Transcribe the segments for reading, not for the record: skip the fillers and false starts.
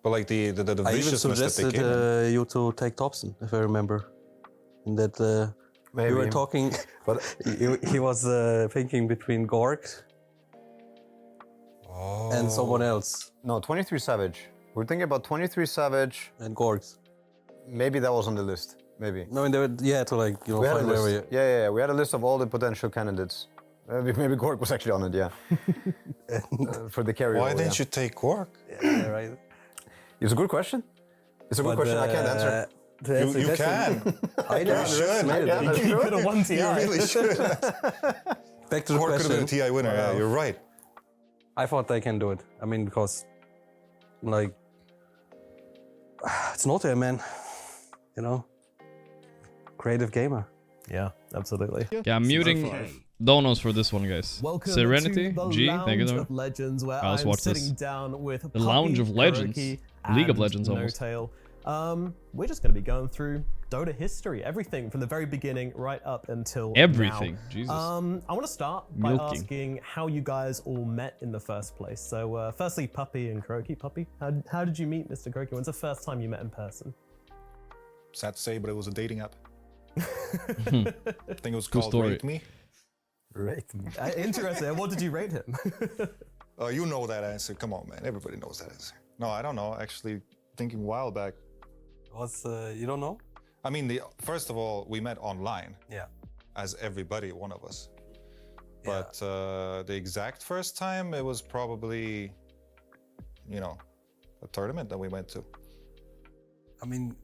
But like the I even viciousness that they suggested came in. you to take Thompson, if I remember. And that we were talking, but he was thinking between Gorgc and someone else. No, 23 Savage. We're thinking about 23 Savage. And Gorgc. Maybe that was on the list. Maybe. No, and to like, you know, We had a find list. where Yeah. We had a list of all the potential candidates. Maybe Gorgc was actually on it, yeah. For the carry. Why didn't you take Gorgc? Yeah, right. It's a good question. It's a good question. I can't answer. You can. I know. You should. You could have won TI. You really should. Back to the Gorgc could have been a question. TI winner. Yeah, you're right. I thought they can do it. I mean, because, like, it's N0tail, man. You know? Creative gamer. Yeah, absolutely. Yeah, I'm muting donos for this one, guys. Welcome Serenity, to the G, Lounge thank you so of Legends, where let's I'm watch sitting this. down with The Lounge of Puppey, Legends. KuroKy, League of and Legends almost. N0tail. We're just going to be going through Dota history, everything from the very beginning right up until Everything, now. Jesus. I want to start by Milking. asking how you guys all met in the first place. So firstly, Puppey and KuroKy. Puppey, how did you meet Mr. KuroKy? When's the first time you met in person? Sad to say, but it was a dating app. I think it was called story. Rate Me. Rate me. Interesting. What did you rate him? Oh, you know that answer. Come on, man. Everybody knows that answer. No, I don't know. Actually, thinking a while back. You don't know? I mean, first of all, we met online. Yeah. As everybody, one of us. But the exact first time, it was probably, you know, a tournament that we went to. I mean,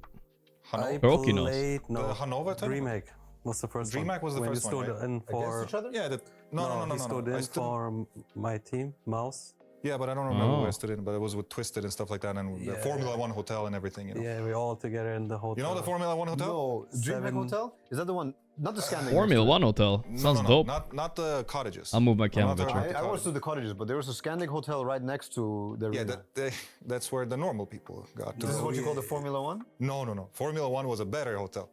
Hanover. KuroKy knows. played, The Hanover tournament? DreamHack was the first one. DreamHack was the when first you one, stood right? in for, Against each other? Yeah, no. He stood in for my team, Mouse. Yeah, but I don't remember Oh. where I stood in, but it was with Twisted and stuff like that, and the Yeah. Formula One hotel and everything, you know. Yeah, we all together in the hotel. You know the Formula One hotel? No, DreamHack Hotel? Is that the one? Not the Scandic. Formula One hotel. Sounds dope. Not the cottages. I'll move my No, camera not the- a bit. not Sure. the I was cottages. to the cottages, but there was a Scandic hotel right next to the Yeah, arena. that's where the normal people got to. This is what you call the Formula One? No. Formula One was a better hotel.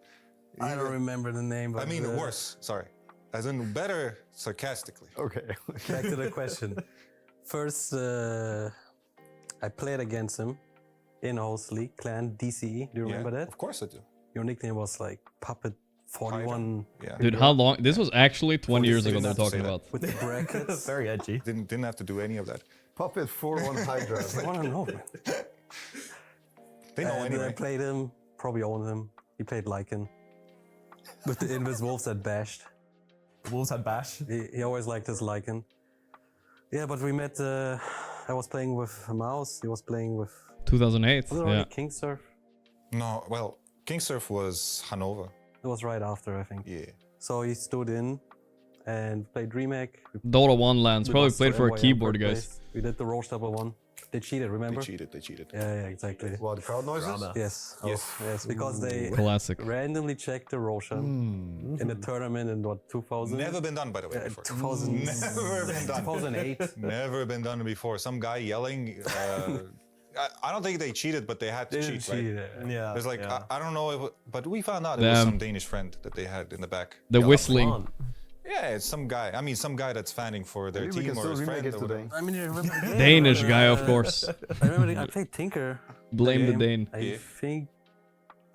I don't remember the name, but I mean, worse. Sorry, as in better, sarcastically. Okay. back to the question. First, I played against him in host league, clan DCE. Do you remember that? Of course I do. Your nickname was like Puppet 41 Yeah. Dude, how long? This was actually 20 years ago they're Didn't have to talking say about. with the brackets. Very edgy. Didn't have to do any of that. Puppet 4-1 Hydra. I want to know, man. They know And I anyway. played him, probably owned him. He played Lycan. With the Invis Wolves that bashed. Wolves had Bash. He always liked his Lycan. Yeah, but we met, I was playing with Mouse, he was playing with, 2008. was it already Yeah. King Surf? No, well, King Surf was Hanover. It was right after, I think. Yeah. So he stood in and played DreamHack. Dota 1 lands. We Probably lost played to for a NYM keyboard, third guys. place. We did the Roche double one. They cheated, remember? They cheated. Yeah, exactly. What, crowd noises? Drama. Yes. Yes. Yes, because they Classic. randomly checked the Roshan in the tournament in what, 2000? Never been done, by the way. Before. 2000. Never been done. 2008. Never been done before. Some guy yelling. I don't think they cheated, but they had to They didn't cheat, right? cheat. Yeah. It's like yeah. I don't know, but we found out it was Damn. some Danish friend that they had in the back. The whistling. Come on. Yeah, it's some guy. I mean, some guy that's fanning for their Maybe we team can or still his remake friend. it Or today. whatever. I mean, you remember the game? Danish guy, of course. I remember I played Tinker. Blame the game. Dane. I Yeah. think,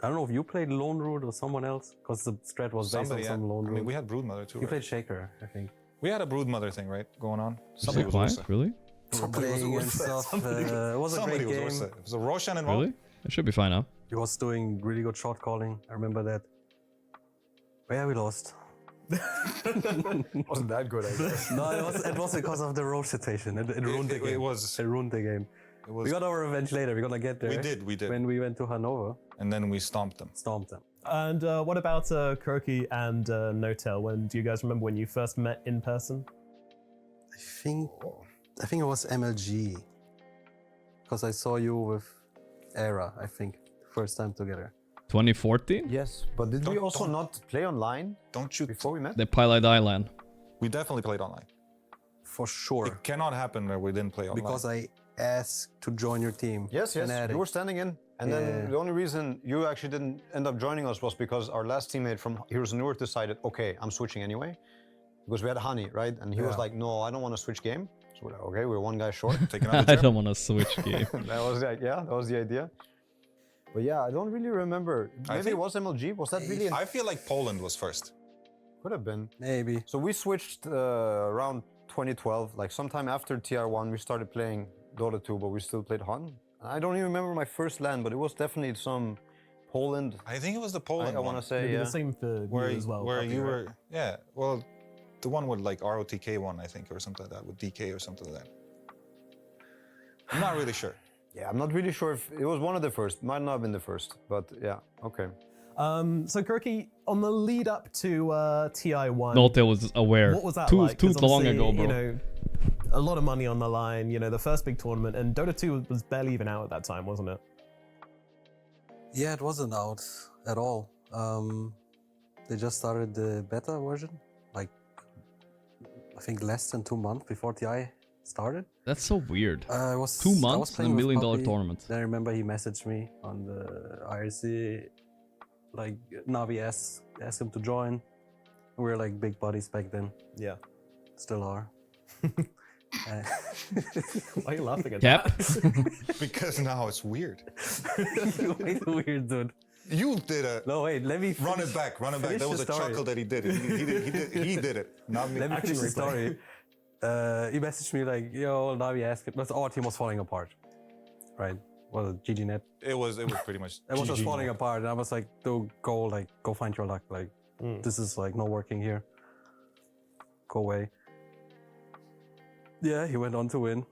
I don't know if you played Lone Root or someone else, because the strat was based Somebody on had, some Lone I Root. mean, we had Broodmother too. You Right? played Shaker, I think. We had a Broodmother thing, right, going on. Is Somebody it was quiet? Ursa. Really? We were playing and stuff. It was a Somebody great was game. Ursa. It was a Roshan involved. Really? It should be fine now. He was doing really good shot calling. I remember that. But yeah, we lost. Wasn't that good, I guess. No, it was because of the road situation. It ruined the game. It was. It ruined the game. It was. We got our revenge later. We're gonna get there. We did. When we went to Hanover, And then we stomped them. stomped them. And what about KuroKy and N0tail? When do you guys remember when you first met in person? I think it was MLG. Because I saw you with Era, I think, first time together. 2014? Yes, but did we also don't- not play online Don't you? before we met? The Pilot Island. We definitely played online. For sure. It cannot happen that we didn't play online. Because I asked to join your team. Yes, yes, Fnatic. you were standing in. And Yeah. then the only reason you actually didn't end up joining us was because our last teammate from Heroes of Newark decided, okay, I'm switching anyway. Because we had Hani, right? And he was Yeah. like, no, I don't want to switch game. So Okay, we're one guy short. Take another I trip. don't want to switch game. That was that was the idea. But yeah, I don't really remember. Maybe think- it was MLG. Was that really? I feel like Poland was first. Could have been. Maybe. So we switched around 2012, like sometime after TR1, we started playing Dota 2, but we still played Hun. I don't even remember my first LAN, but it was definitely some Poland. I think it was the Poland I one. want to say, Maybe yeah. the same for where you as well. where Puppey, you right? were, yeah. Well, the one with like ROTK one, I think, or something like that, with DK or something like that. I'm not really sure. Yeah, I'm not really sure if it was one of the first. Might not have been the first, but yeah, okay. So KuroKy, on the lead up to TI1, N0tail was aware. what was that too like? too 'Cause long obviously, ago, bro. You know, a lot of money on the line. You know, the first big tournament, and Dota 2 was barely even out at that time, wasn't it? Yeah, it wasn't out at all. They just started the beta version, like I think less than 2 months before TI started. That's so weird. I was 2 I was months and playing a with $1 million Puppey. tournament. Then I remember he messaged me on the IRC, like Navi asked him to join. We were like big buddies back then, Yeah. still are. Why are you laughing at Yep. that? Because now it's weird. Way too weird, dude. You did a No, wait, let me run it back, run it back. finish That was the a story. chuckle that he did. He did it. Not me. Let me finish the Actually, story. He messaged me like, yo, Navi asked, but our team was falling apart, right? Well, GGNet. It was pretty much. It was just GG. falling apart, and I was like, dude, go find your luck. Like, this is like not working here. Go away. Yeah, he went on to win,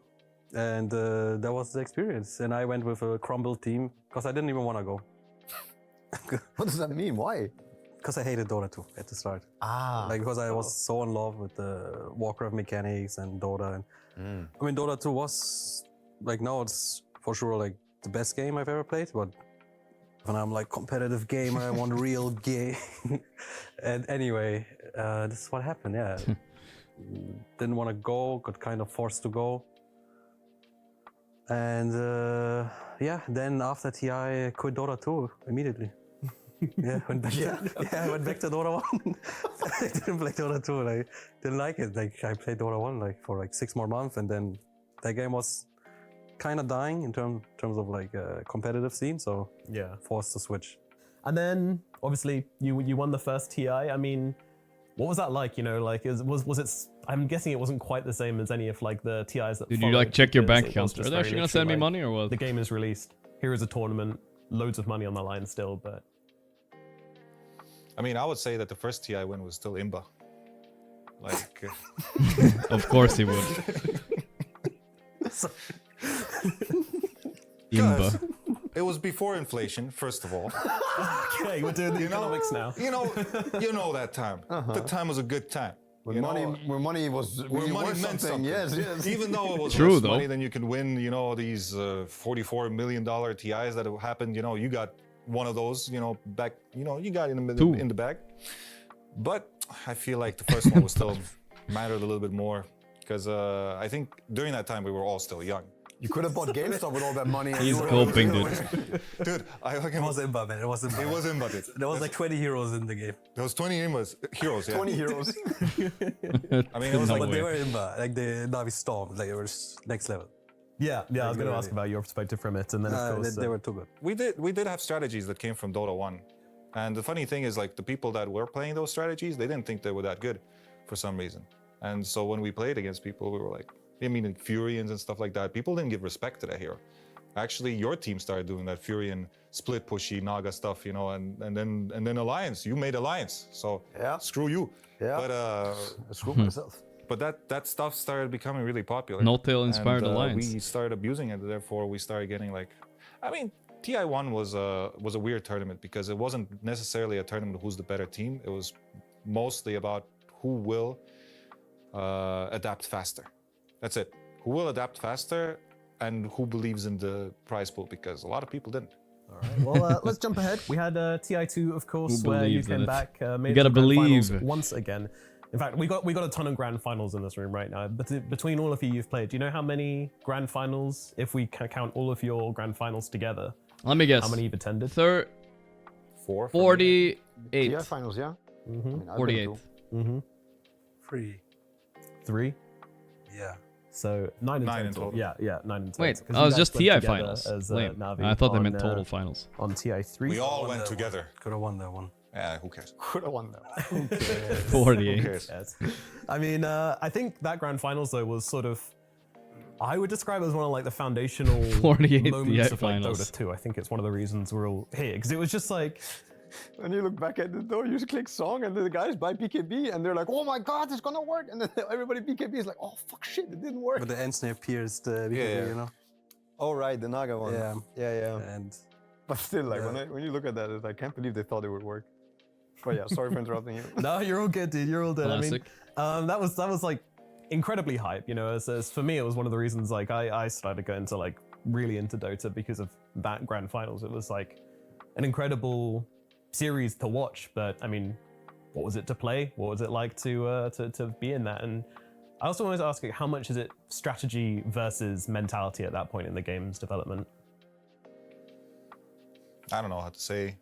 and that was the experience. And I went with a crumbled team because I didn't even want to go What does that mean? Why? because I hated Dota 2 at the start. Ah. Like because I was so in love with the Warcraft mechanics and Dota. And I mean, Dota 2 was like now it's for sure like the best game I've ever played. But when I'm like competitive gamer, I want real game. And anyway, this is what happened. Yeah, didn't want to go, got kind of forced to go. And yeah, then after TI, I quit Dota 2 immediately. Yeah, went back I went back to Dota 1. I didn't play Dota 2. I didn't like it. Like I played Dota 1 like for like 6 more months, and then that game was kind of dying in terms of like competitive scene. So Yeah. forced to switch. And then obviously you won the first TI. I mean, what was that like? You know, like was it? I'm guessing it wasn't quite the same as any of like the TIs that. Did you followed, like check your because bank it was accounts? just Are they very actually gonna literally, send me like, money or what? The game is released. Here is a tournament. Loads of money on the line still, but I mean, I would say that the first TI win was still Imba. Like, Of course he would. Imba. it was before inflation, first of all. okay, we're doing the economics now. You know that time. The time was a good time. When you money, know? when money was Where really money worth meant something. something. Yes, yes. Even though it was True, less though. money, then you can win, you know, these $44 million TIs that have happened. You know, you got one of those, you know, back, you know, you got Two. in the bag. But I feel like the first one was still mattered a little bit more because I think during that time we were all still young. You could have bought GameStop with all that money. and He's you were- hoping, dude. Dude, I fucking It was Imba, man. It was Imba. it was in budget. There was like 20 heroes in the game. There was 20 heroes, yeah. 20 heroes. I mean, it was No like But they way. were Imba, like the Navi Storm, like it was next level. Yeah, I was going to ask about your perspective from it, and then of course They were too good. we did have strategies that came from Dota 1. And the funny thing is, like, the people that were playing those strategies, they didn't think they were that good for some reason. And so when we played against people, we were like, I mean, like Furians and stuff like that, people didn't give respect to that hero. Actually, your team started doing that Furian split pushy Naga stuff, you know, and then Alliance. You made Alliance, so Yeah. screw you. Yeah. But I screwed myself. but that stuff started becoming really popular. N0tail inspired And, Alliance. We started abusing it. Therefore, we started getting like, I mean, TI1 was a weird tournament because it wasn't necessarily a tournament of who's the better team. It was mostly about who will adapt faster. That's it. Who will adapt faster and who believes in the prize pool, because a lot of people didn't. All right. Well, let's jump ahead. We had TI2, of course, Who where you believes in came it? back, made You it gotta to grand finals believe. once again. In fact, we got a ton of grand finals in this room right now. But between all of you, you've played. Do you know how many grand finals, if we count all of your grand finals together, Let me guess. how many you've attended? 4 48. TI finals, yeah. I mean, I've been 48. to. Mm-hmm. 3. 3. Yeah. So 9 in Nine in total. total. Yeah, 9 in total. Wait, 'Cause I you was guys just played TI together finals. as, Lame. Navi I thought they on, meant total finals. on TI3. We all went together. Could have won that one. Yeah, who cares? Could have won that. 48. Who cares? Yes. I mean, I think that grand finals though was sort of, I would describe it as one of like the foundational 48 moments TI of like finals. Dota 2. I think it's one of the reasons we're all here because it was just like, When you look back at it though, you just click song and the guys buy PKB and they're like, oh my god, it's gonna work. And then everybody PKB is like, oh fuck shit, it didn't work. But the end snare pierced BKB, Yeah. you know? Oh right, the Naga one. Yeah. Yeah. And But still, like Yeah. when you look at that, it's like, I can't believe they thought it would work. But yeah, sorry for interrupting you. no, you're all good, dude. You're all good. Classic. I mean, that was like incredibly hype. You know, as for me, it was one of the reasons like I started going to like really into Dota because of that grand finals. It was like an incredible series to watch. But I mean, what was it to play? What was it like to be in that? And I also wanted to ask you, how much is it strategy versus mentality at that point in the game's development? I don't know how to say.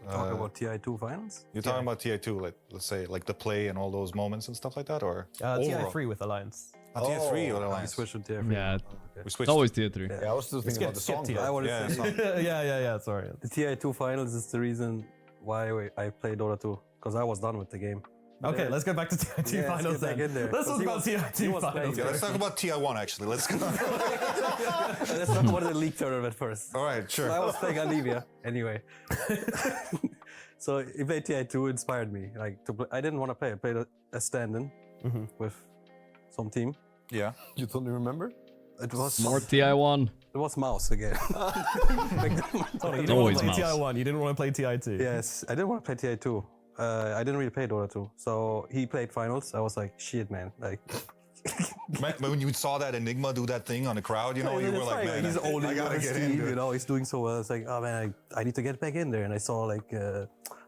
talk about TI2 finals? You're talking about TI2, like let's say like the play and all those moments and stuff like that, or overall? TI3 with Alliance. TI3 or We Alliance? switched to TI3. Yeah, We it's switched. always tier 3. Yeah, I was still thinking about the skip song. TI. I wanted Yeah, to say, it's not- yeah. Sorry. the TI2 finals is the reason why I played Dota 2, because I was done with the game. Okay, let's go back to TI2 Yeah, let's finals get back then. in there, Let's 'cause talk he about was- he TI2 was finals. playing- Yeah, let's talk about TI1 actually. Let's go. Let's talk about the league tournament first. All right, sure. So I was playing Olivia anyway. So he played TI2 inspired me. Like to play, I didn't want to play. I played a stand-in with some team. Yeah. You don't remember? It was More TI1. It was mouse again. You didn't always want to play mouse. TI1, you didn't want to play TI2. Yes, I didn't want to play TI2. I didn't really play Dota 2. So he played finals. I was like, shit, man. Like, When you saw that Enigma do that thing on the crowd, you know, you were it's like, fine, man, he's only I gotta get team, into you it. know, he's doing so well. It's like, oh man, I need to get back in there. And I saw like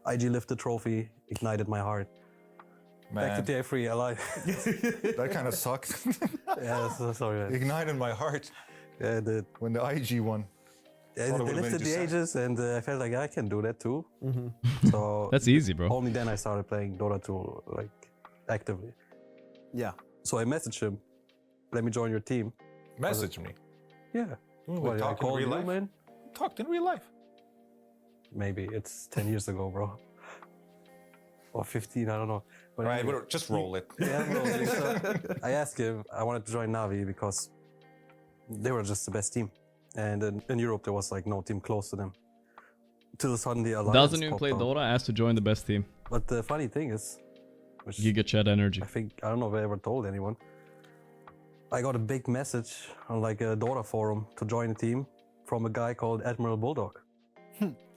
IG lift the trophy, ignited my heart. Back to Man, TI3 alive. that kind of sucked. Yeah, so sorry. Man. Ignited my heart Yeah, when the IG won. yeah, Thought it they would've made lifted you the sad. ages, and I felt like I can do that too. So That's easy, bro. only then I started playing Dota 2 like actively. Yeah. So I messaged him, let me join your team. Message me. Yeah. We What, I talked in called real you, life. man? Talked in real life. Maybe it's 10 years ago, bro. Or 15, I don't know. But All right, anyway. just roll it. Yeah, no, so I asked him, I wanted to join Navi because they were just the best team. And in Europe, there was like no team close to them. Till suddenly Alliance Doesn't even popped play up. Dota, asked to join the best team. But the funny thing is, which Giga Chat Energy. I think, I don't know if I ever told anyone, I got a big message on like a Dota forum to join a team from a guy called Admiral Bulldog.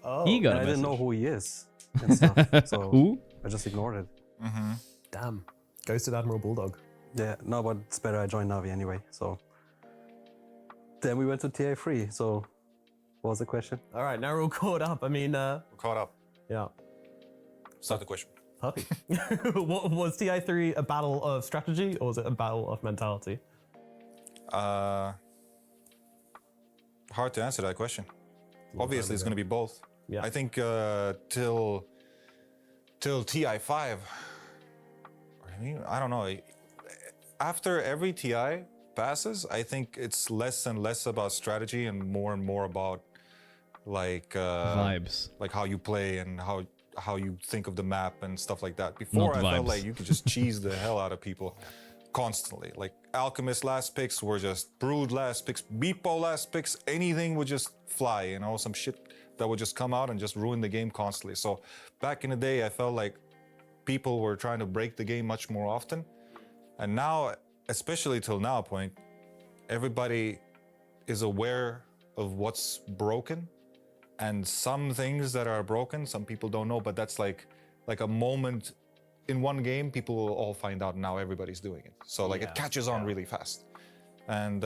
Oh, He got And a I didn't know message. who he is and stuff. So Who? I just ignored it. damn. Ghosted Admiral Bulldog. Yeah, no, but it's better I joined Navi anyway. So then we went to TI3. So what was the question? All right, now we're all caught up. I mean, We're caught up. yeah. Start the question. Puppey. What was TI3 a battle of strategy or was it a battle of mentality? Hard to answer that question. Obviously, it's going to be both. Yeah. I think till TI5. I mean, I don't know. After every TI passes, I think it's less and less about strategy and more about like Vibes. like how you play and how you think of the map and stuff like that. Before, Not I felt vibes. like you could just cheese the hell out of people constantly. Like Alchemist last picks were just Brood last picks, Beepo last picks, anything would just fly, you know, some shit that would just come out and just ruin the game constantly. So back in the day, I felt like people were trying to break the game much more often. And now, especially till now point, everybody is aware of what's broken. And some things that are broken, some people don't know, but that's like a moment in one game, people will all find out now everybody's doing it. So like it catches on really fast. And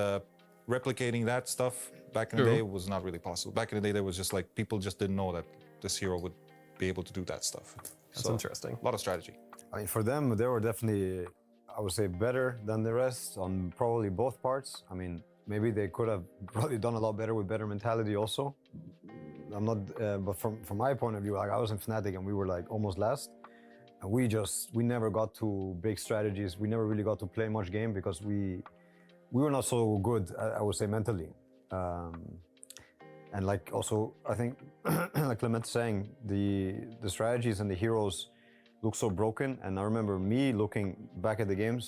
replicating that stuff back in the day was not really possible. Back in the day, there was just like, people just didn't know that this hero would be able to do that stuff. That's interesting. A lot of strategy. I mean, for them, they were definitely, I would say, better than the rest on probably both parts. I mean, maybe they could have probably done a lot better with better mentality also. I'm not, but from my point of view, like I was in Fnatic and we were like almost last. And we never got to big strategies. We never really got to play much game because we we were not so good, I would say, mentally. And like also, I think, like Clement's saying, the strategies and the heroes look so broken. And I remember me looking back at the games,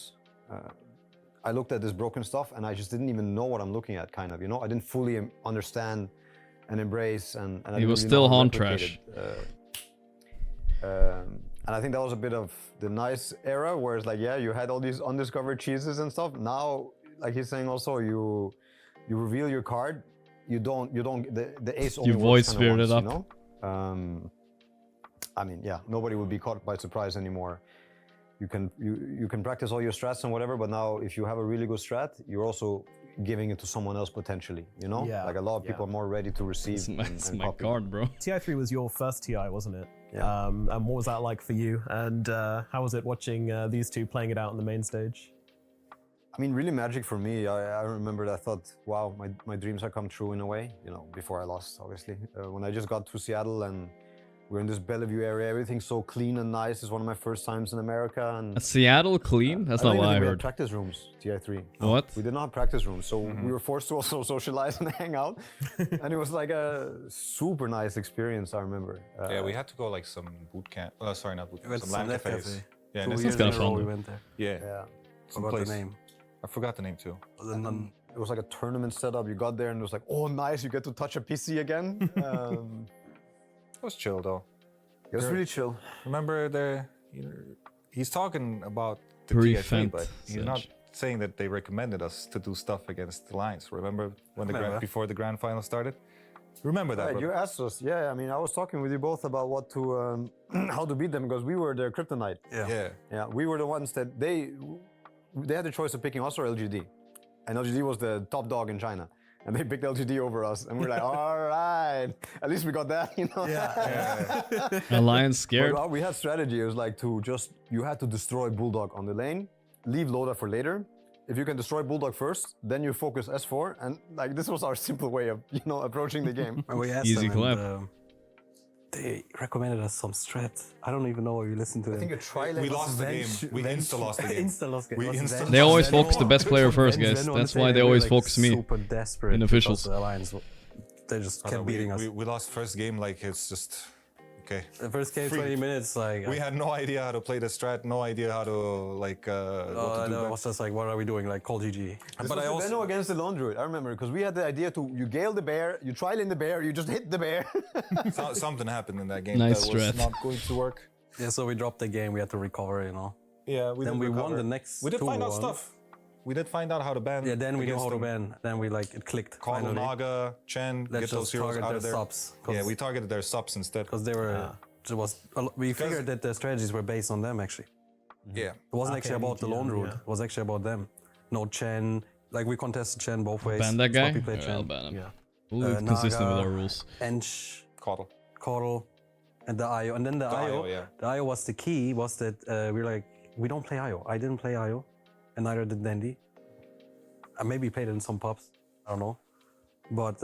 I looked at this broken stuff and I just didn't even know what I'm looking at, kind of, you know? I didn't fully understand and embrace, and I He was didn't still know how to Haunt replicate trash. it. And I think that was a bit of the nice era where it's like, yeah, you had all these undiscovered cheeses and stuff. Now, like he's saying also, you reveal your card, the ace only You works voice kinda feared it once, up. you know? I mean, yeah, nobody would be caught by surprise anymore. You can practice all your strats and whatever, but now if you have a really good strat, you're also giving it to someone else potentially, you know? Yeah, Like a lot of people are more ready to receive It's and my copy. card, bro. TI3 was your first TI, wasn't it? Yeah. And what was that like for you? And how was it watching these two playing it out on the main stage? I mean, really magic for me. I remember I thought, wow, my dreams have come true in a way, you know, before I lost, obviously. When I just got to Seattle and we're in this Bellevue area, everything's so clean and nice. It's one of my first times in America. And A Seattle clean? That's don't not even what I think we had heard. practice rooms, TI3. What? We did not have practice rooms, so we were forced to also socialize and hang out. And it was like a super nice experience, I remember. Yeah, we had to go like some boot camp. Oh, sorry, not boot We camp. went Some to LAN Net cafes. Cafe. Yeah, 2 and years kinda in a row fun, we though. went there. yeah. Yeah. Some Forgot place. the name. I forgot the name too. And then It was like a tournament setup. You got there and it was like, oh, nice, you get to touch a PC again. It was chill though. It was really chill. Remember he's talking about the Prevent TI3, but he's not Sedge. saying that they recommended us to do stuff against the Lions. Remember when Remember. before the grand final started? Remember that? Yeah, brother? you asked us. Yeah, I mean, I was talking with you both about what to, how to beat them because we were their kryptonite. Yeah. Yeah, we were the ones that they had the choice of picking us or LGD, and LGD was the top dog in China, and they picked LGD over us, and we're like, all right, at least we got that, you know. Alliance scared? But we had strategy. It was like you had to destroy Bulldog on the lane, leave Loda for later. If you can destroy Bulldog first, then you focus S4, and like this was our simple way of approaching the game. and we asked Easy them, clap. and, they recommended us some strat. I don't even know if you listened to I them. think a tri-lane. We lost the game. We insta lost the game. Insta lost game. We Was insta- Ven- They always Ven- focus the best player first, Ven- guys. Ven- That's Ven- why they were, always like, focus me. Super desperate in officials. because the Alliance, they just kept beating us. We lost first game like it's just okay. The first game, Free. 20 minutes, like We had no idea how to play the strat, no idea how to like what to do. it back. was just like, what are we doing? Like, call GG. But I also Venno against the Lone Druid. I remember because we had the idea to you gale the bear, you tri-lane the bear, you just hit the bear. Something happened in that game Nice that was strat. not going to work. Yeah, so we dropped the game. We had to recover, you know. Yeah, Then did we won recover. the next We did find out 2-1. stuff. We did find out how to ban. Yeah, then we knew against how to them. ban. Then we like it clicked. Call finally. Naga, Chen, Let's get those just heroes target out their of there. subs. Yeah, we targeted their subs instead. because they were. It was. We figured that the strategies were based on them actually. Yeah. It wasn't actually about the lone yeah. route. It was actually about them. No Chen. Like we contested Chen both ways. Ban that guy? Sloppy played Yeah, I'll Chen. ban him. Yeah. We'll be consistent with Naga, our rules. Ench, Coddle. Coddle, and the IO. And then the IO. yeah. The IO was the key. Was that we were like, we don't play IO. I didn't play IO, and neither did Dandy. I maybe played it in some pubs. I don't know, but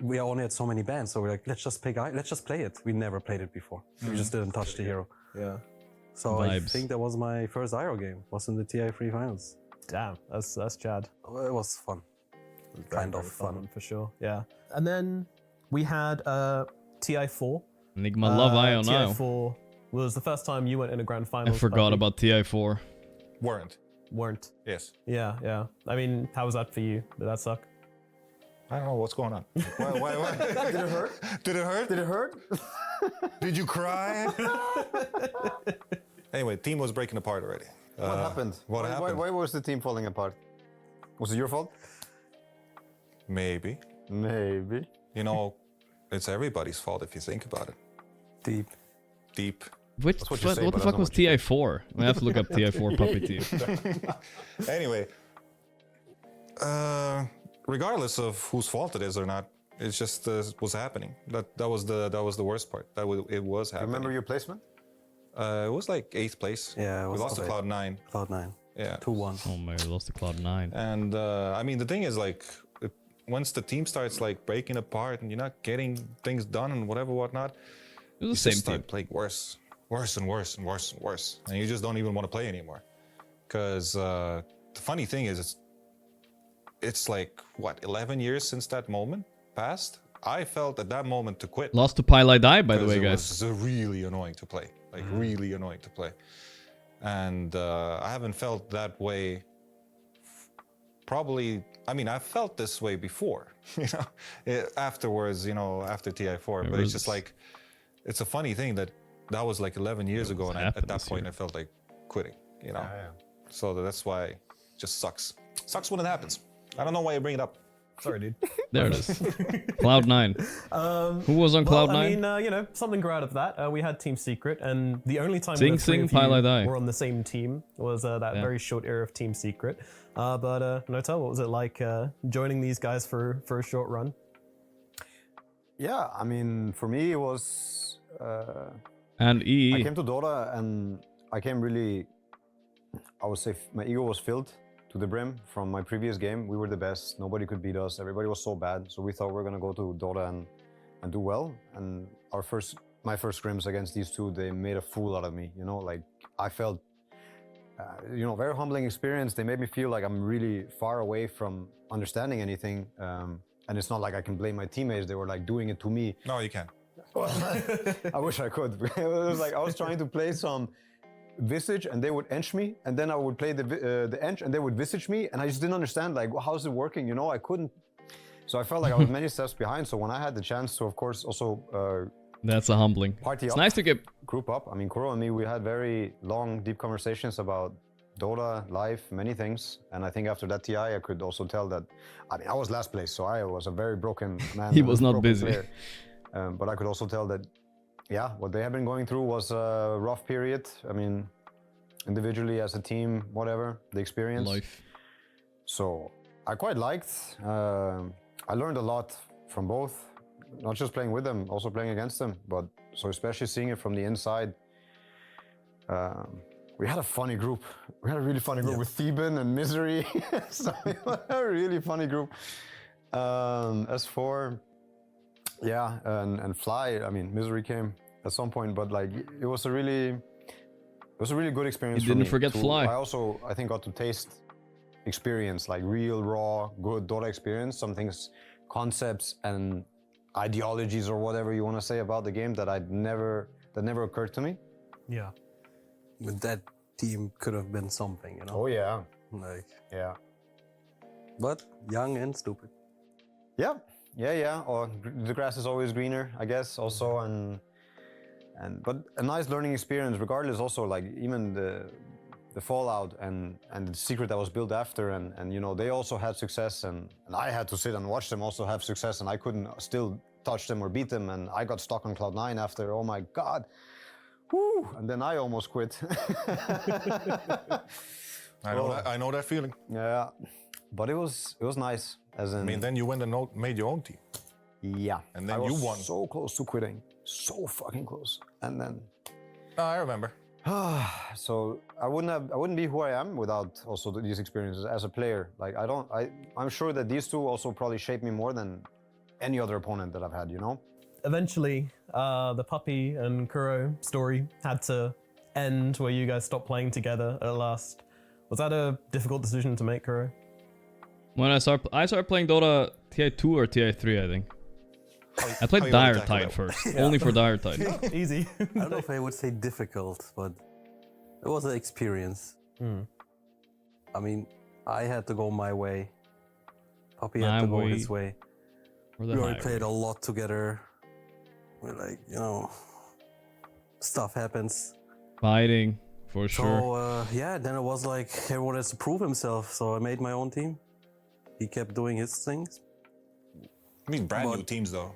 we only had so many bans, so we're like, let's just pick. Let's just play it. We never played it before. We just didn't touch the hero. Yeah. So I Vibes. think that was my first IO game. Was in the TI3 finals. Damn, that's Chad. It was fun. Kind of Very fun. for sure. Yeah. And then we had TI4. Enigma love IO now. TI4 was the first time you went in a grand I final. forgot about TI4. Weren't. Yes. Yeah, yeah. I mean, how was that for you? Did that suck? I don't know what's going on. Why? Did it hurt? Did it hurt? Did it hurt? Did you cry? Anyway, team was breaking apart already. What happened? What happened? Why was the team falling apart? Was it your fault? Maybe. Maybe. You know, it's everybody's fault if you think about it. Deep. Deep. Which, what you say, what the but fuck that's was not what you TI4? I have to look up TI4 Puppey team. Anyway, regardless of whose fault it is or not, it's just was happening. That was the worst part. It was happening. Remember your placement? It was like 8th place. Yeah, it we was lost to top eight. Cloud9. Cloud9. Yeah. 2-1. Oh my, we lost to Cloud9. And I mean, the thing is, like, once the team starts like breaking apart and you're not getting things done and whatnot, It was you the same just start team. playing worse and worse, and you just don't even want to play anymore. Because the funny thing is, it's like, what, 11 years since that moment passed? I felt at that moment to quit. Lost to Pile Die, by the way, It guys. was really annoying to play, like really annoying to play. And I haven't felt that way probably, I mean, I've felt this way before, you know, afterwards, you know, after TI4, but it's just like, it's a funny thing that was like 11 years ago, and at that point I felt like quitting, you know. So that's why it just sucks. Sucks when it happens. I don't know why you bring it up. Sorry, dude. There it is. Cloud9. Who was on Cloud9? I mean, you know, something grew out of that. We had Team Secret, and the only time Sing the three Sing of you Pile Die. were on the same team was that very short era of Team Secret. But N0tail, what was it like joining these guys for a short run? Yeah, I mean, for me it was. And EE. I came to Dota and I came really. I would say my ego was filled to the brim from my previous game. We were the best. Nobody could beat us. Everybody was so bad. So we thought we were gonna go to Dota and do well. And my first scrims against these two, they made a fool out of me. You know, like I felt, you know, very humbling experience. They made me feel like I'm really far away from understanding anything. And it's not like I can blame my teammates. They were like doing it to me. No, you can't. I wish I could. It was like I was trying to play some Visage and they would ench me, and then I would play the ench and they would Visage me, and I just didn't understand like how's it working, you know. I couldn't, so I felt like I was many steps behind. So when I had the chance to, of course, also that's a humbling. Party it's up, nice to get group up. I mean, Kuro and me, we had very long, deep conversations about Dota, life, many things. And I think after that TI, I could also tell that, I mean, I was last place, so I was a very broken man. He was not busy. But I could also tell that, yeah, what they have been going through was a rough period. I mean, individually, as a team, whatever, the experience. Life. So I quite liked. I learned a lot from both, not just playing with them, also playing against them. But so especially seeing it from the inside, we had a funny group. We had a really funny group with Theban and Misery. So a really funny group. S4, yeah, and Fly. I mean, Misery came at some point, but like it was a really good experience. You for didn't me forget Fly. I also, I think, got to taste experience, like real, raw, good Dota experience. Some things, concepts and ideologies or whatever you want to say about the game that never occurred to me. Yeah. But that team could have been something, you know? Oh yeah. Like, Yeah. but young and stupid. Yeah. Or the grass is always greener, I guess, also, but a nice learning experience regardless. Also, like even the fallout and the secret that was built after, and you know, they also had success, and I had to sit and watch them also have success, and I couldn't still touch them or beat them, and I got stuck on Cloud9 after. Oh my god. Woo! And then I almost quit. I know that feeling. Yeah, but it was nice. As in, I mean, then you went and made your own team. yeah, And then I was you won. so close to quitting, so fucking close, and then. No, I remember. So I wouldn't be who I am without also these experiences as a player. Like I'm sure that these two also probably shaped me more than any other opponent that I've had, you know? Eventually, the Puppey and Kuro story had to end where you guys stopped playing together at last. Was that a difficult decision to make, Kuro? When I started playing Dota TI2 or TI3, I think. I played how you Dire wanna tackle Tide that first, only for Dire Tide. Easy. I don't know if I would say difficult, but it was an experience. I mean, I had to go my way. Puppey had to go his way. Or We the already highway. played a lot together. We're like, you know, stuff happens. Fighting, for sure. So yeah, then it was like everyone has to prove himself. So I made my own team. He kept doing his things. I mean, brand new But- teams though.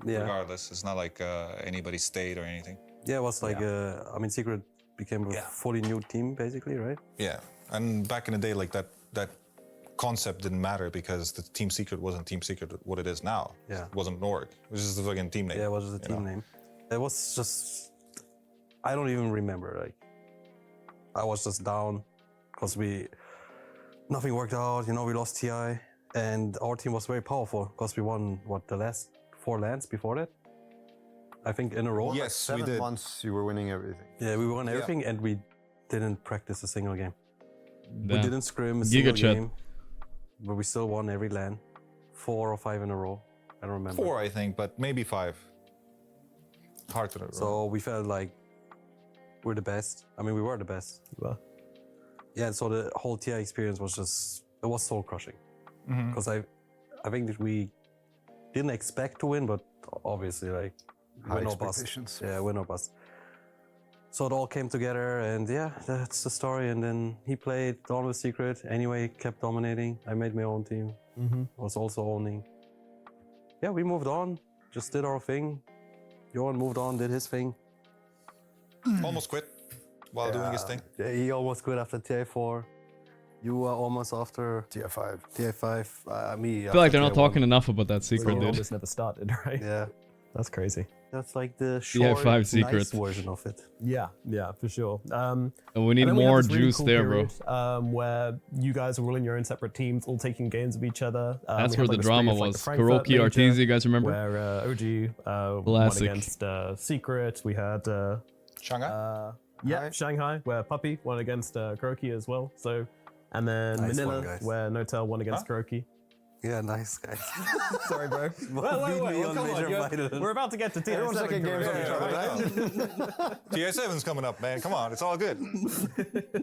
Yeah, Regardless, it's not like anybody stayed or anything. yeah, it was like I mean, Secret became a fully new team basically, right? Yeah, and back in the day, like that concept didn't matter because the Team Secret wasn't Team Secret what it is now. Yeah. It wasn't an org. It was just a fucking team name. Yeah, it was just a you team know? name. It was just, I don't even remember. Like, I was just down because nothing worked out. You know, we lost TI, and our team was very powerful because we won the last 4 lands before that. I think in a row. Yes, we 7 did. months you were winning everything. Yeah, we won everything, and we didn't practice a single game. We Damn. didn't scrim a Giga single chat. game. but we still won every LAN, 4 or 5 in a row. I don't remember. 4, I think, but maybe 5. Hard to remember. So we felt like we're the best. I mean, we were the best. Well, Yeah, so the whole TI experience was just, it was soul crushing. Because I think that we didn't expect to win, but obviously like High win or bust. expectations. Yeah, win or bust. So it all came together, and yeah, that's the story. And then he played Dawn with Secret. Anyway, kept dominating. I made my own team. Was also owning. Yeah, we moved on. Just did our thing. Johan moved on, did his thing. Almost quit while doing his thing. Yeah, he almost quit after TI4. You were almost after TI5. TI5. Me. I feel like they're not talking enough about that secret, dude. almost never started, right? Yeah, That's crazy. that's like the short, TI5 secret. nice version of it. Yeah, for sure. And we need And then we had more this really juice cool there, bro. period, where you guys were all in your own separate teams, all taking games of each other. That's We where had, the like, a drama spree of, like, was. the Frankfurt KuroKy, major, Arteezy, you guys remember? where OG won Classic. against Secret. We had Shanghai? Shanghai, where Puppey won against KuroKy as well. So, and then Nice Manila, one, guys. where N0tail won against KuroKy. Yeah, nice guys. Sorry, bro. Beat me on major finals. We're about to get to TI7. Everyone's taking games on each other, right? TI7's coming up, man. Come on, it's all good.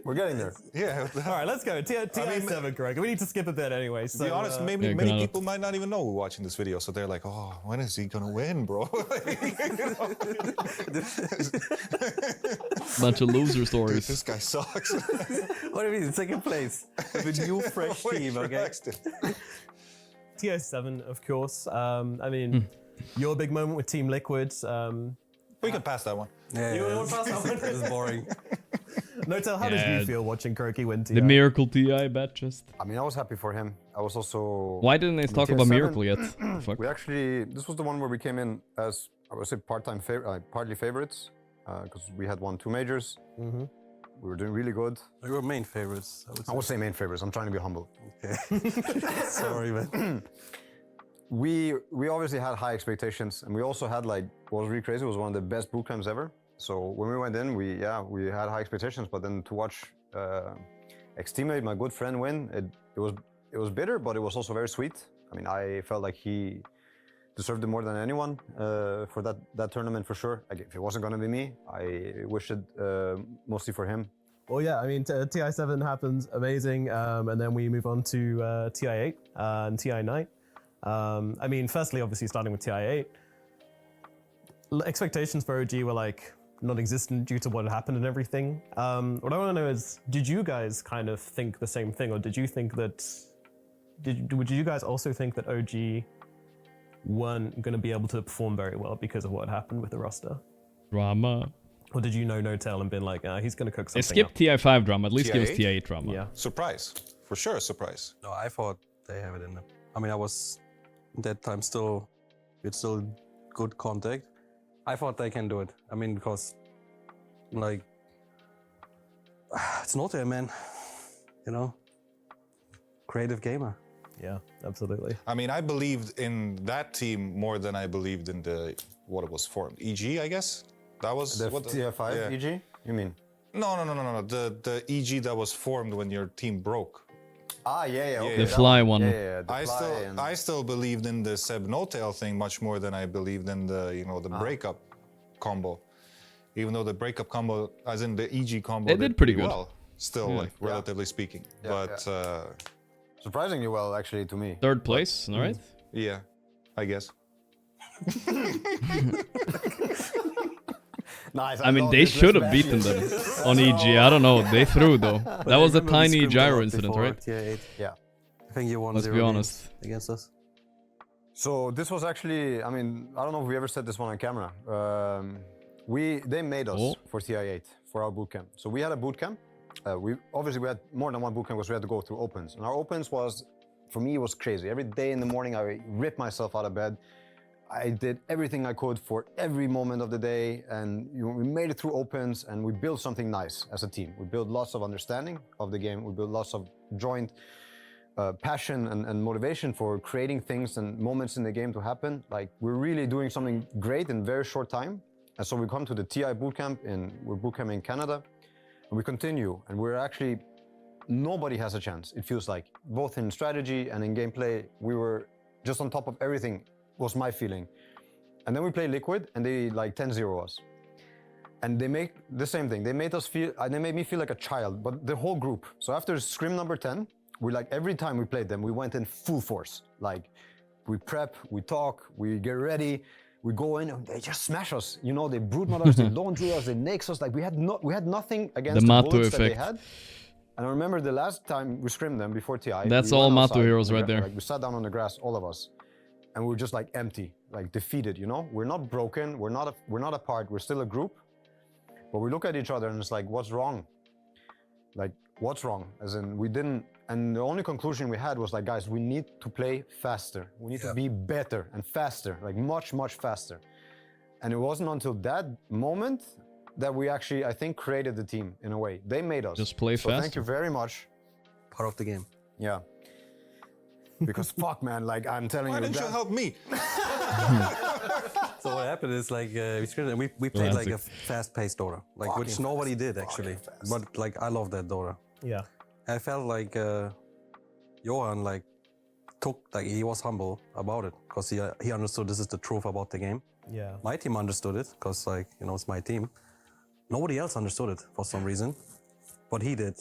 We're getting there. Yeah. All right, let's go. TI7, correct. We need to skip a bit anyway. To So, be honest, maybe Yeah, many got it. people might not even know we're watching this video, so they're like, "Oh, when is he gonna win, bro?" Bunch of loser Dude, stories. this guy sucks. What do you mean? Second place with a new fresh team, okay? Relaxed. TI7, of course. I mean, your big moment with Team Liquid. We can pass that one. Yeah, You want to pass that one? It's boring. N0tail, how did Yeah. you feel watching KuroKy win TI? The Miracle TI bet just. I mean, I was happy for him. I was also. Why didn't they talk about TI7 Miracle yet? Fuck. We actually, this was the one where we came in as, I would say, partly favorites, because we had won 2 majors. We were doing really good. We were main favorites, I would I say. would say main favorites. I'm trying to be humble. Okay. Sorry, man. We obviously had high expectations, and we also had, like, what was really crazy, it was one of the best boot camps ever. So when we went in, we had high expectations, but then to watch ex-teammate, my good friend, win, it was bitter, but it was also very sweet. I mean, I felt like he deserved it more than anyone for that tournament, for sure. Like, if it wasn't going to be me, I wish it mostly for him. Well, yeah, I mean, TI7 happens, amazing. And then we move on to TI8 and TI9. I mean, firstly, obviously, starting with TI8, expectations for OG were like non-existent due to what had happened and everything. What I want to know is, did you guys kind of think the same thing, or did you think that? Did you guys also think that OG weren't going to be able to perform very well because of what happened with the roster? Drama. Or did you know N0tail and been like, he's going to cook They something skipped TI5 drama. At least give us TI8? TI8 drama. Yeah. Surprise. For sure, surprise. No, I thought they have it in them. I mean, I was that time still, it's still good contact. I thought they can do it. I mean, because like it's N0tail, man. You know, creative gamer. Yeah, absolutely. I mean, I believed in that team more than I believed in what it was formed. EG, I guess. That was The what TI5 yeah. EG, you mean? No. The EG that was formed when your team broke. Ah, yeah, okay. The that fly one. Yeah, the fly and- I still believed in the Seb N0tail thing much more than I believed in the the breakup combo. Even though the breakup combo, as in the EG combo, They did pretty good. well. Still, like relatively speaking. Yeah, but surprisingly well, actually, to me. 3rd place, all right? yeah, I guess. Nice. I mean, they should have beaten them on EG. I don't know. They threw, though. That was a Remember we tiny scrimmed a gyro lot incident, before right? TI8. Yeah. I think you won Let's 0 be games honest. against us. So this was actually, I mean, I don't know if we ever said this one on camera. They made us Oh. for TI8 for our bootcamp. So we had a bootcamp. We had more than one bootcamp because we had to go through opens. And our opens was, for me, it was crazy. Every day in the morning, I ripped myself out of bed. I did everything I could for every moment of the day, and we made it through opens, and we built something nice as a team. We built lots of understanding of the game. We built lots of joint passion and motivation for creating things and moments in the game to happen. Like, we're really doing something great in very short time. And so we come to the TI bootcamp we're bootcamping in Canada, and we continue, and we're actually nobody has a chance, it feels like. Both in strategy and in gameplay, we were just on top of everything, was my feeling. And then we play Liquid, and they like 10-0 us. And they make the same thing. They made us feel, they made me feel like a child, but the whole group. So after scrim number 10, we like, every time we played them, we went in full force. Like, we prep, we talk, we get ready, we go in, and they just smash us. You know, they brute mode us, they don't drill us, they nakes us. Like, we had nothing against the bullets that they had. And I remember the last time we scrimmed them before TI. That's we all went Mato outside, heroes right there. Like, we sat down on the grass, all of us, and we were just like empty, like defeated. You know, we're not broken, we're not apart, we're still a group. But we look at each other and it's like, what's wrong? Like, what's wrong? As in, we didn't. And the only conclusion we had was like, guys, we need to play faster. We need to be better and faster, like much, much faster. And it wasn't until that moment that we actually, I think, created the team in a way. They made us. Just play so fast. Thank you very much. Part of the game. Yeah. Because fuck, man, like I'm telling Why you. didn't you help me? So what happened is like we scrimmed and we played like a fast-paced Dota, like which Fucking nobody did actually. But like I love that Dota. Yeah. I felt like Johan like took, like he was humble about it because he understood this is the truth about the game. Yeah. My team understood it because, like, you know, it's my team. Nobody else understood it for some reason, but he did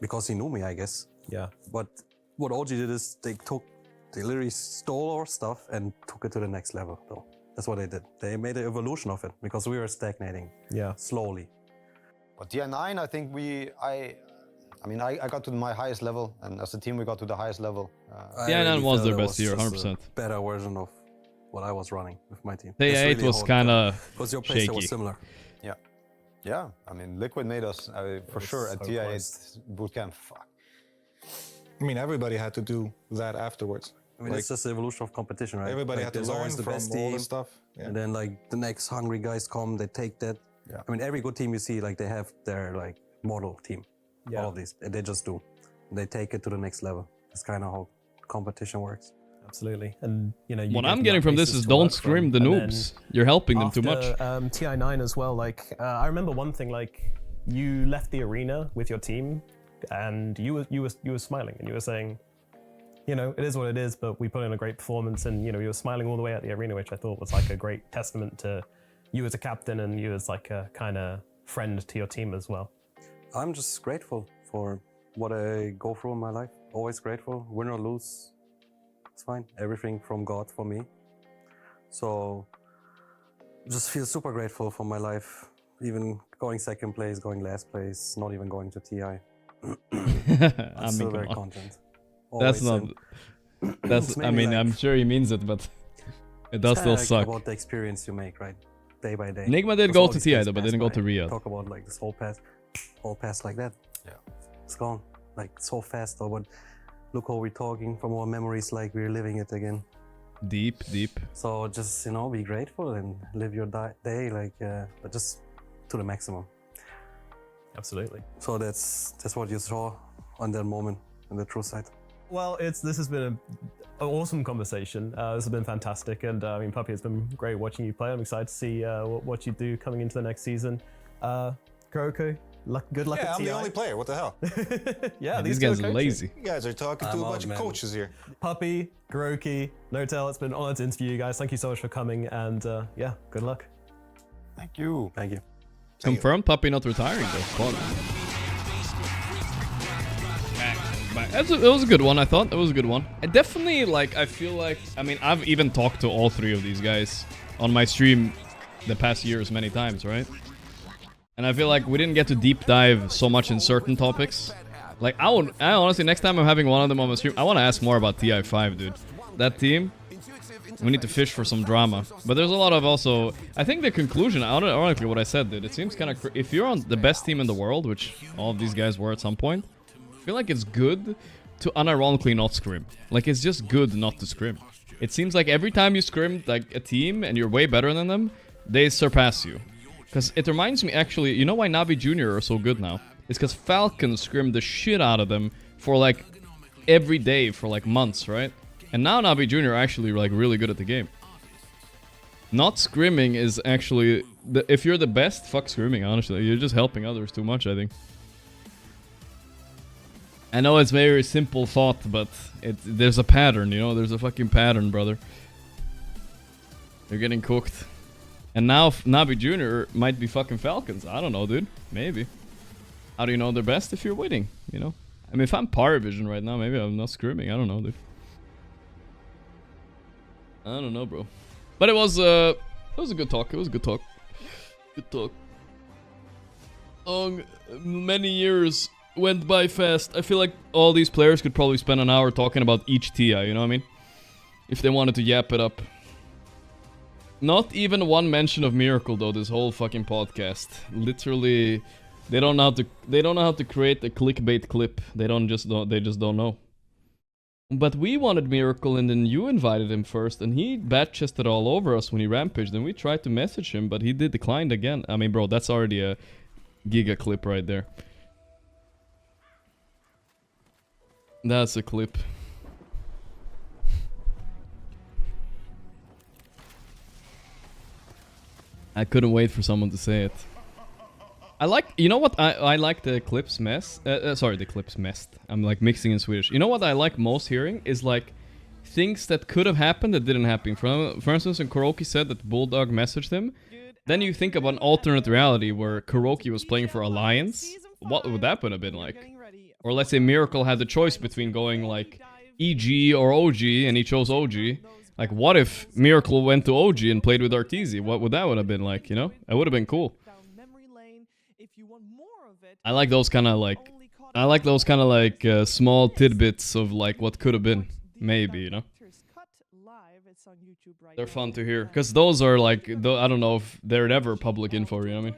because he knew me, I guess. Yeah. But what OG did is they literally stole our stuff and took it to the next level, though. That's what they did. They made an evolution of it because we were stagnating. Yeah. Slowly. But TI9, I think I got to my highest level, and as a team we got to the highest level. TI9 was their felt it best year, just 100%. a better version of what I was running with my team. TI8 was kind of because your playstyle shaky. was similar. Yeah, I mean, Liquid made us, for sure, at so TI8 close. bootcamp. Fuck. I mean, everybody had to do that afterwards. I mean, Like, it's just the evolution of competition, right? everybody Like, had to there's learn always the from best all team, the stuff. Yeah. and then like the next hungry guys come, they take that. Yeah. I mean, every good team you see, like they have their like model team. Yeah. All of these, they just do. They take it to the next level. That's kind of how competition works. Absolutely. And you know, you what gave I'm them getting that from this basis is to don't work scrim from. the And then noobs. You're helping them too much. TI9 as well. Like I remember one thing. Like you left the arena with your team, and you were smiling, and you were saying, you know, it is what it is, but we put in a great performance, and you know, you were smiling all the way out the arena, which I thought was like a great testament to you as a captain and you as like a kind of friend to your team as well. I'm just grateful for what I go through in my life. Always grateful, win or lose, it's fine. Everything from God for me. So just feel super grateful for my life. Even going second place, going last place, not even going to TI. I I'm still mean, very come on. content. That's Always, not. and That's. it's I maybe mean, like- I'm sure he means it, but it does still kinda like suck. about the experience you make, right? Day by day. Nigma did Because go all to these TI days though, but pass didn't go by. to Riyadh. Talk about like this whole pass like that. Yeah. It's gone. Like so fast though, but look how we're talking from our memories like we're living it again. Deep, deep. So just, you know, be grateful and live your day like, but just to the maximum. Absolutely. So that's what you saw on that moment on the true side. Well, this has been an awesome conversation. This has been fantastic, and I mean, Puppey, it's been great watching you play. I'm excited to see what you do coming into the next season. KuroKy, good luck Yeah, at I'm TI. the only player. What the hell? Yeah, These two guys coaching. are lazy. You guys are talking to I'm a out, bunch of man. coaches here. Puppey, KuroKy, N0tail, it's been an honor to interview you guys. Thank you so much for coming, and yeah, good luck. Thank you. Thank you. Confirmed Puppey not retiring though. Fun. It was a good one, I thought. It was a good one. I definitely, like, I feel like, I mean, I've even talked to all three of these guys on my stream the past years many times, right? And I feel like we didn't get to deep dive so much in certain topics. Like, I honestly, next time I'm having one of them on my stream, I want to ask more about TI5, dude. That team, we need to fish for some drama. But there's a lot of also, I think the conclusion, ironically what I said, dude, it seems kind of, if you're on the best team in the world, which all of these guys were at some point, I feel like it's good to unironically not scrim. Like, it's just good not to scrim. It seems like every time you scrim like a team and you're way better than them, they surpass you. Because it reminds me, actually, you know why Navi Jr. are so good now? It's because Falcon scrimmed the shit out of them for like every day for like months, right? And now Navi Jr. are actually like really good at the game. Not scrimming is actually, if you're the best, fuck scrimming, honestly. You're just helping others too much, I think. I know it's very simple thought, but there's a pattern, you know? There's a fucking pattern, brother. They're getting cooked. And now Navi Jr. might be fucking Falcons. I don't know, dude. Maybe. How do you know they're best if you're winning, you know? I mean, if I'm Power Vision right now, maybe I'm not screaming. I don't know, dude. I don't know, bro. But it was a good talk. It was a good talk. Good talk. Many years went by fast. I feel like all these players could probably spend an hour talking about each TI, you know what I mean? If they wanted to yap it up. Not even one mention of Miracle though, this whole fucking podcast. Literally, they don't know how to create a clickbait clip. They just don't know. But we wanted Miracle and then you invited him first and he bat-chested all over us when he rampaged and we tried to message him but he declined again. I mean bro, that's already a giga clip right there. That's a clip. I couldn't wait for someone to say it. You know what? I like the clips mess. Sorry, the clips messed. I'm like mixing in Swedish. You know what I like most hearing is like things that could have happened that didn't happen. For instance, when KuroKy said that Bulldog messaged him, then you think of an alternate reality where KuroKy was playing for Alliance. What would that have been like? Or let's say Miracle had the choice between going like EG or OG and he chose OG. Like what if Miracle went to OG and played with Arteezy? What would that have been like, you know? It would have been cool. I like those kind of like small tidbits of like what could have been, maybe, you know. They're fun to hear because those are like I don't know if they're ever public info, you know what I mean?